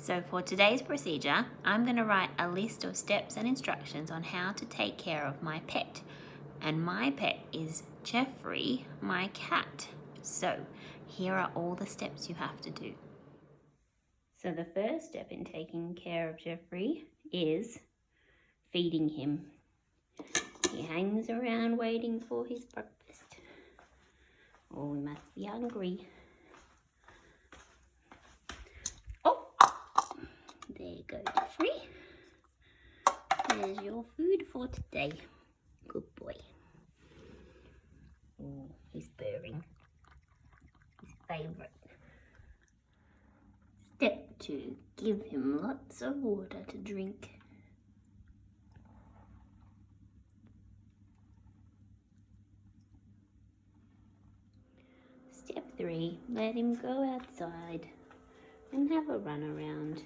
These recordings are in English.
So for today's procedure, I'm going to write a list of steps and instructions on how to take care of my pet. And my pet is Jeffrey, my cat. So here are all the steps you have to do. So the first step in taking care of Jeffrey is feeding him. He hangs around waiting for his breakfast. Oh, he must be hungry. Oh, there you go, Jeffrey. There's your food for today. Good boy. Oh, he's purring. His favourite. Step 2. Give him lots of water to drink. Step 3. Let him go outside and have a run around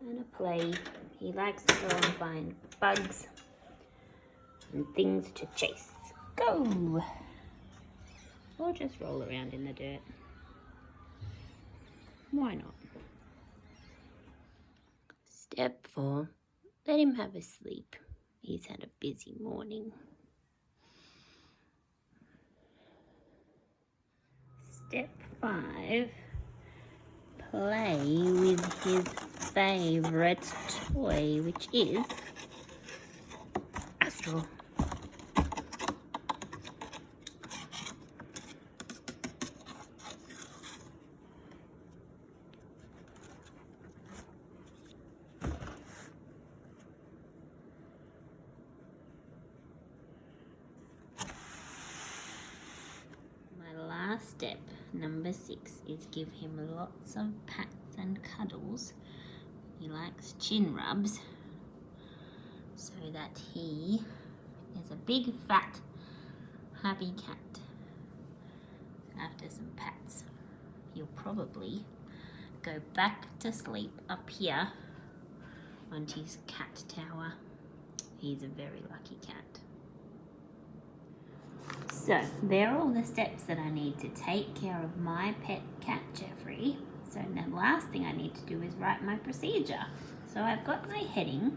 and a play. He likes to go and find bugs and things to chase. Go! Or just roll around in the dirt. Why not? Step 4. Let him have a sleep. He's had a busy morning. Step 5. Play with his favourite toy, which is a straw. Step number 6 is give him lots of pats and cuddles. He likes chin rubs so that he is a big fat happy cat. After some pats, he'll probably go back to sleep up here on his cat tower. He's a very lucky cat. So there are all the steps that I need to take care of my pet cat Jeffrey. So the last thing I need to do is write my procedure. So I've got my heading,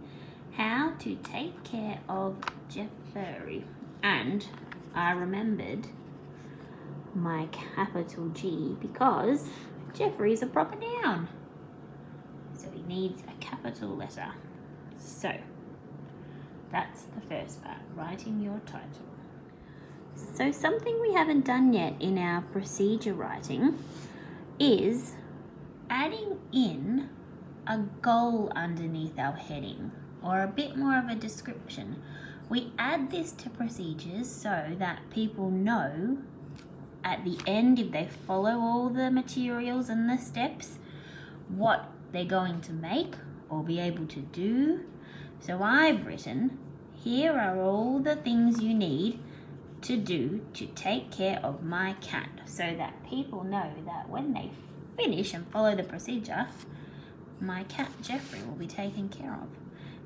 how to take care of Jeffrey. And I remembered my capital G because Jeffrey is a proper noun. So he needs a capital letter. So that's the first part, writing your title. So something we haven't done yet in our procedure writing is adding in a goal underneath our heading or a bit more of a description. We add this to procedures so that people know at the end, if they follow all the materials and the steps, what they're going to make or be able to do. So I've written, here are all the things you need to do to take care of my cat, so that people know that when they finish and follow the procedure, my cat Jeffrey will be taken care of.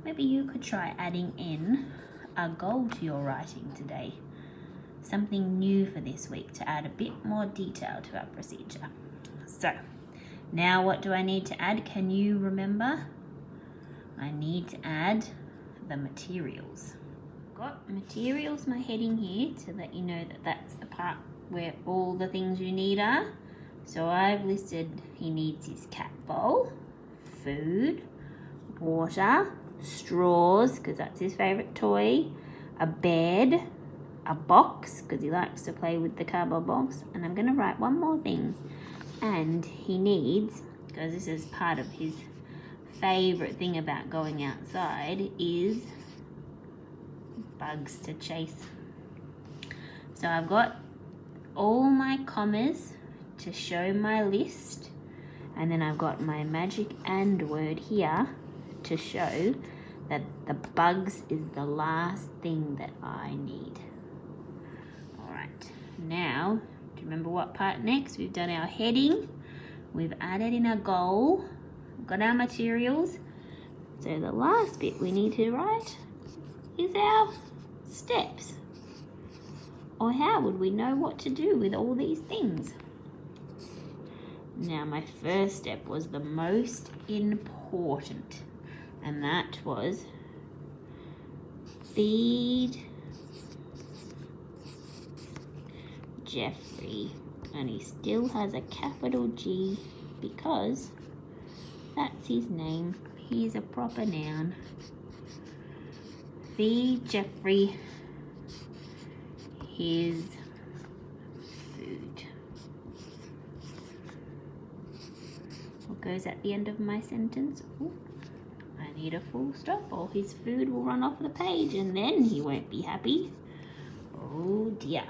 Maybe you could try adding in a goal to your writing today. Something new for this week to add a bit more detail to our procedure. So now what do I need to add? Can you remember? I need to add the materials. Got materials, my heading here, to let you know that that's the part where all the things you need are. So I've listed he needs his cat bowl, food, water, straws because that's his favourite toy, a bed, a box because he likes to play with the cardboard box, and I'm going to write one more thing. And he needs, because this is part of his favourite thing about going outside, is bugs to chase. So I've got all my commas to show my list, and then I've got my magic and word here to show that the bugs is the last thing that I need. Alright, now do you remember what part next? We've done our heading, we've added in a goal, we've got our materials. So the last bit we need to write is our steps. Or how would we know what to do with all these things? Now my first step was the most important, and that was feed Jeffrey. And he still has a capital G because that's his name. He's a proper noun. Feed Jeffrey his food. What goes at the end of my sentence? Ooh, I need a full stop or his food will run off the page and then he won't be happy. Oh dear.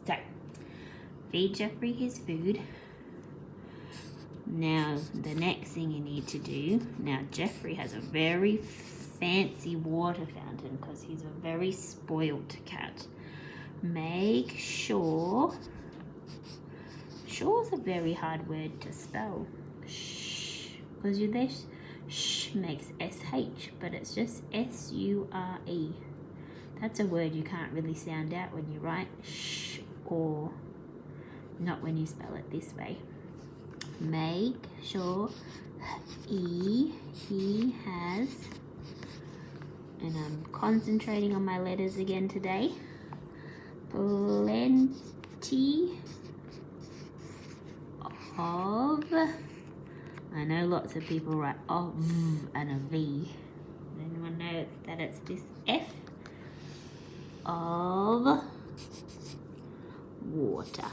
So, feed Jeffrey his food. Now, the next thing you need to do, now Jeffrey has a very fancy water fountain because he's a very spoiled cat. Make sure, sure's a very hard word to spell. Shh, because you're there, shh makes SH, but it's just SURE. That's a word you can't really sound out when you write shh, or not when you spell it this way. Make sure he has, and I'm concentrating on my letters again today, plenty of, I know lots of people write of and a V. Does anyone know that it's this F? Of water,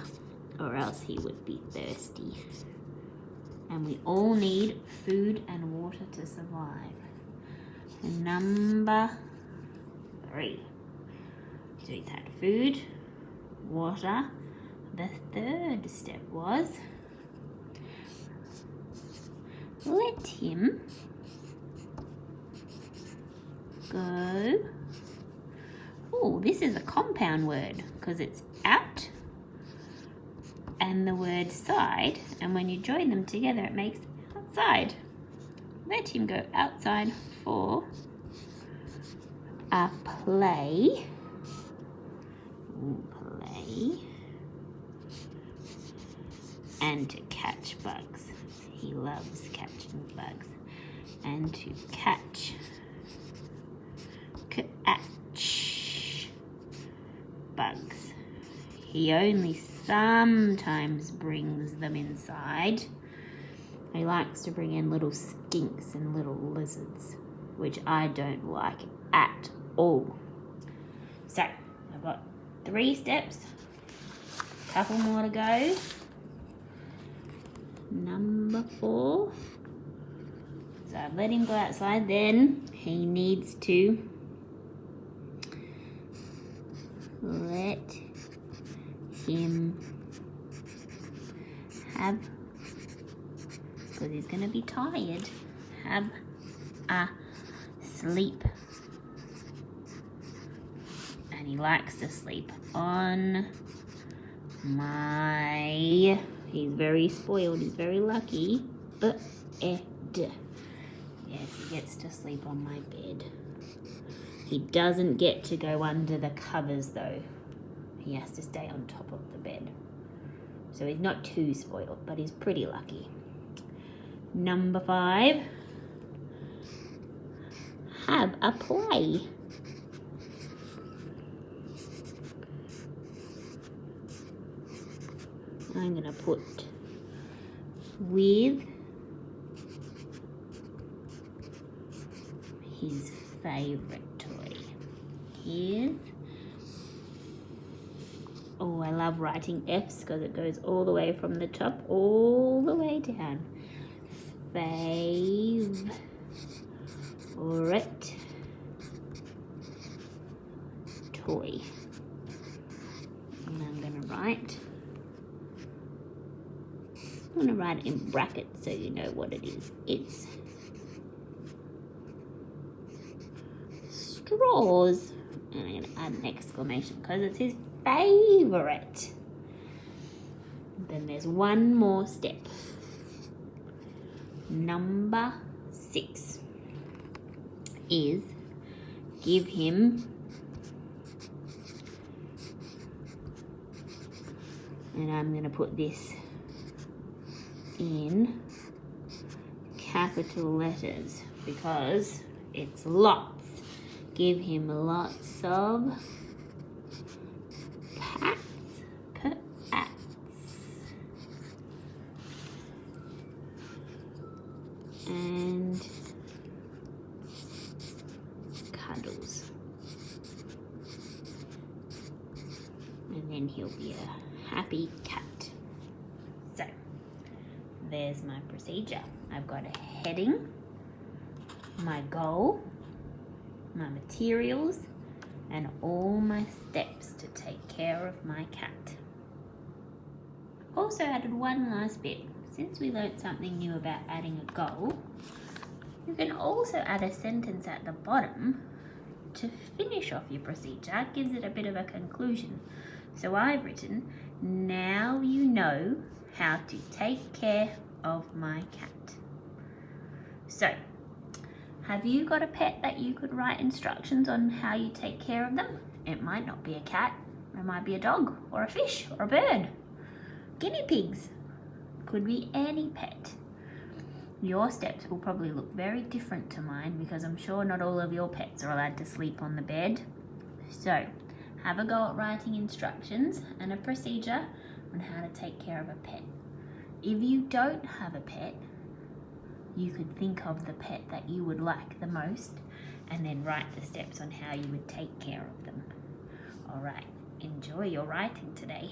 or else he would be thirsty. And we all need food and water to survive. And number 3. So he's had food, water. The third step was let him go. Oh, this is a compound word because it's out and the word side, and when you join them together it makes outside. Let him go outside for a play. Play. And to catch bugs. He loves catching bugs. And to catch bugs. He only sometimes brings them inside. He likes to bring in little skinks and little lizards, which I don't like at all. So, I've got 3 steps, a couple more to go. Number 4. So I've let him go outside, then he needs to let him have, because he's going to be tired, have a sleep. And he likes to sleep on my, he's very spoiled, he's very lucky, bed. Yes, he gets to sleep on my bed. He doesn't get to go under the covers though. He has to stay on top of the bed. So he's not too spoiled, but he's pretty lucky. Number 5. Have a play. I'm going to put with his favourite toy. His, oh, I love writing F's because it goes all the way from the top all the way down. Favourite toy. And I'm going to write, I'm going to write it in brackets so you know what it is. It's straws. And I'm going to add an exclamation because it's his favourite. Then there's one more step. Number 6 is give him, and I'm going to put this in capital letters because it's lots. Give him lots of pats, pats. And cuddles. And then he'll be a happy cat. So, there's my procedure. I've got a heading, my goal, my materials, and all my steps to take care of my cat. Also added one last bit. Since we learnt something new about adding a goal, you can also add a sentence at the bottom to finish off your procedure. It gives it a bit of a conclusion. So I've written, now you know how to take care of my cat. So, have you got a pet that you could write instructions on how you take care of them? It might not be a cat, it might be a dog or a fish or a bird. Guinea pigs, could be any pet. Your steps will probably look very different to mine because I'm sure not all of your pets are allowed to sleep on the bed. So, have a go at writing instructions and a procedure on how to take care of a pet. If you don't have a pet, you could think of the pet that you would like the most and then write the steps on how you would take care of them. All right, enjoy your writing today.